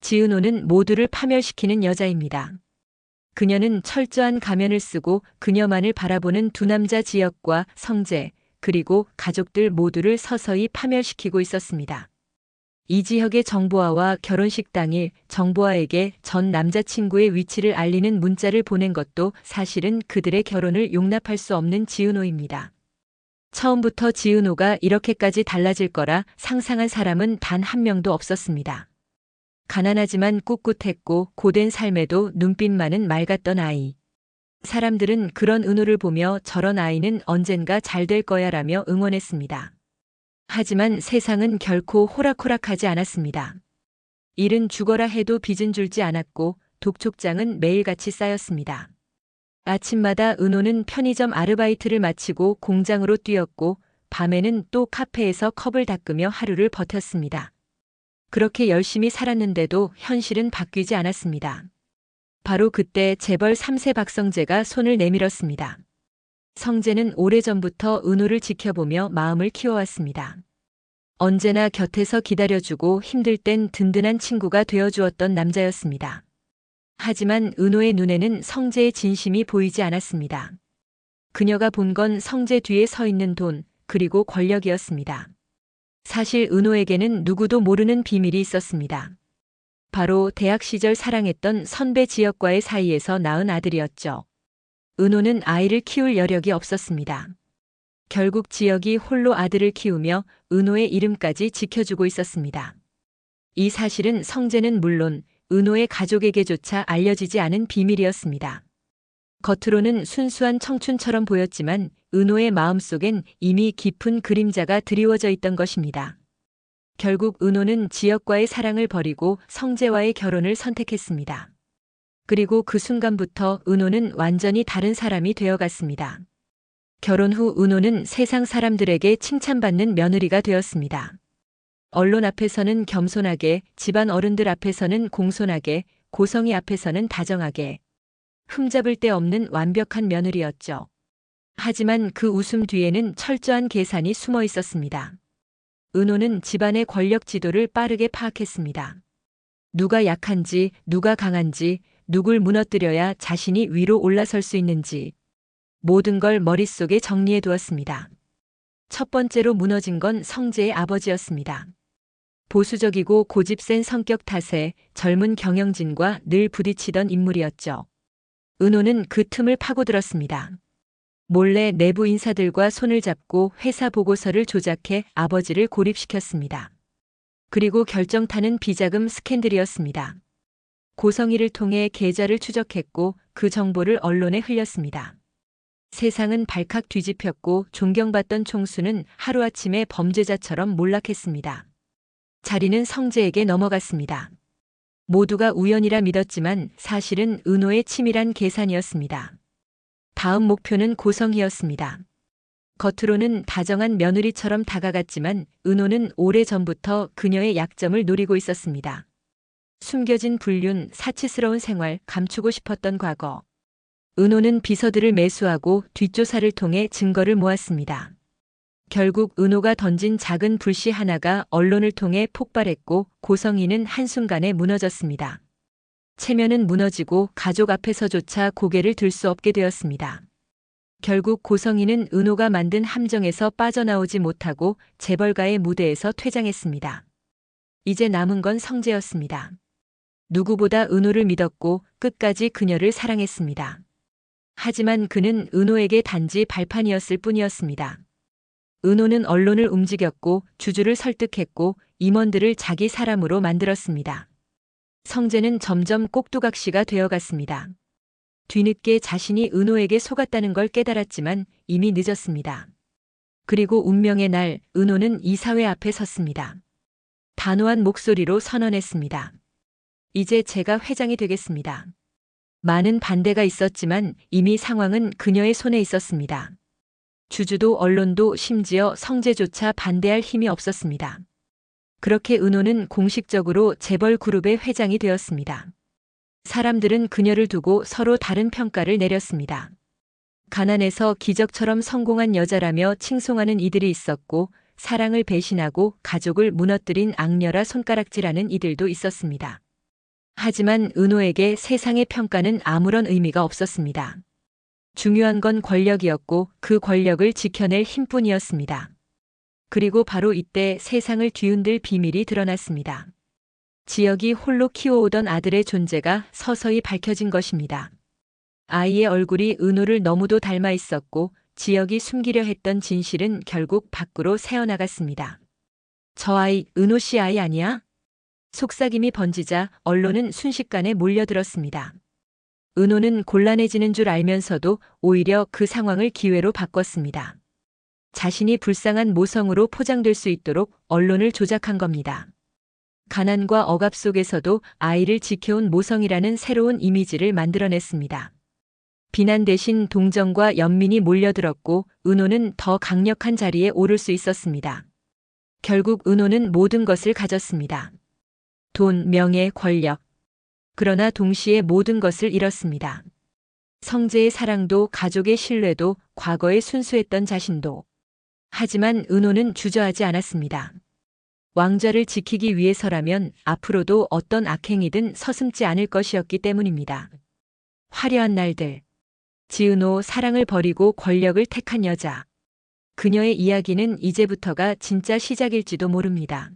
지은호는 모두를 파멸시키는 여자입니다. 그녀는 철저한 가면을 쓰고 그녀만을 바라보는 두 남자 지역과 성재, 그리고 가족들 모두를 서서히 파멸시키고 있었습니다. 이지혁의 정보아와 결혼식 당일 정보아에게 전 남자친구의 위치를 알리는 문자를 보낸 것도 사실은 그들의 결혼을 용납할 수 없는 지은호입니다. 처음부터 지은호가 이렇게까지 달라질 거라 상상한 사람은 단 한 명도 없었습니다. 가난하지만 꿋꿋했고 고된 삶에도 눈빛만은 맑았던 아이. 사람들은 그런 은호를 보며 저런 아이는 언젠가 잘 될 거야 라며 응원했습니다. 하지만 세상은 결코 호락호락하지 않았습니다. 일은 죽어라 해도 빚은 줄지 않았고 독촉장은 매일같이 쌓였습니다. 아침마다 은호는 편의점 아르바이트를 마치고 공장으로 뛰었고 밤에는 또 카페에서 컵을 닦으며 하루를 버텼습니다. 그렇게 열심히 살았는데도 현실은 바뀌지 않았습니다. 바로 그때 재벌 3세 박성재가 손을 내밀었습니다. 성재는 오래전부터 은호를 지켜보며 마음을 키워왔습니다. 언제나 곁에서 기다려주고 힘들 땐 든든한 친구가 되어주었던 남자였습니다. 하지만 은호의 눈에는 성재의 진심이 보이지 않았습니다. 그녀가 본 건 성재 뒤에 서 있는 돈, 그리고 권력이었습니다. 사실 은호에게는 누구도 모르는 비밀이 있었습니다. 바로 대학 시절 사랑했던 선배 지역과의 사이에서 낳은 아들이었죠. 은호는 아이를 키울 여력이 없었습니다. 결국 지역이 홀로 아들을 키우며 은호의 이름까지 지켜주고 있었습니다. 이 사실은 성재는 물론 은호의 가족에게조차 알려지지 않은 비밀이었습니다. 겉으로는 순수한 청춘처럼 보였지만 은호의 마음속엔 이미 깊은 그림자가 드리워져 있던 것입니다. 결국 은호는 지역과의 사랑을 버리고 성재와의 결혼을 선택했습니다. 그리고 그 순간부터 은호는 완전히 다른 사람이 되어갔습니다. 결혼 후 은호는 세상 사람들에게 칭찬받는 며느리가 되었습니다. 언론 앞에서는 겸손하게, 집안 어른들 앞에서는 공손하게, 고성이 앞에서는 다정하게. 흠잡을 데 없는 완벽한 며느리였죠. 하지만 그 웃음 뒤에는 철저한 계산이 숨어 있었습니다. 은호는 집안의 권력 지도를 빠르게 파악했습니다. 누가 약한지, 누가 강한지, 누굴 무너뜨려야 자신이 위로 올라설 수 있는지 모든 걸 머릿속에 정리해 두었습니다. 첫 번째로 무너진 건 성재의 아버지였습니다. 보수적이고 고집센 성격 탓에 젊은 경영진과 늘 부딪히던 인물이었죠. 은호는 그 틈을 파고들었습니다. 몰래 내부 인사들과 손을 잡고 회사 보고서를 조작해 아버지를 고립시켰습니다. 그리고 결정타는 비자금 스캔들이었습니다. 고성희를 통해 계좌를 추적했고 그 정보를 언론에 흘렸습니다. 세상은 발칵 뒤집혔고 존경받던 총수는 하루아침에 범죄자처럼 몰락했습니다. 자리는 성재에게 넘어갔습니다. 모두가 우연이라 믿었지만 사실은 은호의 치밀한 계산이었습니다. 다음 목표는 고성희였습니다. 겉으로는 다정한 며느리처럼 다가갔지만 은호는 오래전부터 그녀의 약점을 노리고 있었습니다. 숨겨진 불륜, 사치스러운 생활, 감추고 싶었던 과거. 은호는 비서들을 매수하고 뒷조사를 통해 증거를 모았습니다. 결국 은호가 던진 작은 불씨 하나가 언론을 통해 폭발했고 고성희는 한순간에 무너졌습니다. 체면은 무너지고 가족 앞에서조차 고개를 들 수 없게 되었습니다. 결국 고성희는 은호가 만든 함정에서 빠져나오지 못하고 재벌가의 무대에서 퇴장했습니다. 이제 남은 건 성재였습니다. 누구보다 은호를 믿었고 끝까지 그녀를 사랑했습니다. 하지만 그는 은호에게 단지 발판이었을 뿐이었습니다. 은호는 언론을 움직였고 주주를 설득했고 임원들을 자기 사람으로 만들었습니다. 성재는 점점 꼭두각시가 되어갔습니다. 뒤늦게 자신이 은호에게 속았다는 걸 깨달았지만 이미 늦었습니다. 그리고 운명의 날 은호는 이사회 앞에 섰습니다. 단호한 목소리로 선언했습니다. 이제 제가 회장이 되겠습니다. 많은 반대가 있었지만 이미 상황은 그녀의 손에 있었습니다. 주주도 언론도 심지어 성재조차 반대할 힘이 없었습니다. 그렇게 은호는 공식적으로 재벌 그룹의 회장이 되었습니다. 사람들은 그녀를 두고 서로 다른 평가를 내렸습니다. 가난해서 기적처럼 성공한 여자라며 칭송하는 이들이 있었고 사랑을 배신하고 가족을 무너뜨린 악녀라 손가락질하는 이들도 있었습니다. 하지만 은호에게 세상의 평가는 아무런 의미가 없었습니다. 중요한 건 권력이었고 그 권력을 지켜낼 힘뿐이었습니다. 그리고 바로 이때 세상을 뒤흔들 비밀이 드러났습니다. 지역이 홀로 키워오던 아들의 존재가 서서히 밝혀진 것입니다. 아이의 얼굴이 은호를 너무도 닮아 있었고 지역이 숨기려 했던 진실은 결국 밖으로 새어나갔습니다. 저 아이 은호 씨 아이 아니야? 속삭임이 번지자 언론은 순식간에 몰려들었습니다. 은호는 곤란해지는 줄 알면서도 오히려 그 상황을 기회로 바꿨습니다. 자신이 불쌍한 모성으로 포장될 수 있도록 언론을 조작한 겁니다. 가난과 억압 속에서도 아이를 지켜온 모성이라는 새로운 이미지를 만들어냈습니다. 비난 대신 동정과 연민이 몰려들었고 은호는 더 강력한 자리에 오를 수 있었습니다. 결국 은호는 모든 것을 가졌습니다. 돈, 명예, 권력. 그러나 동시에 모든 것을 잃었습니다. 성재의 사랑도 가족의 신뢰도 과거에 순수했던 자신도. 하지만 은호는 주저하지 않았습니다. 왕좌를 지키기 위해서라면 앞으로도 어떤 악행이든 서슴지 않을 것이었기 때문입니다. 화려한 날들. 지은호 사랑을 버리고 권력을 택한 여자. 그녀의 이야기는 이제부터가 진짜 시작일지도 모릅니다.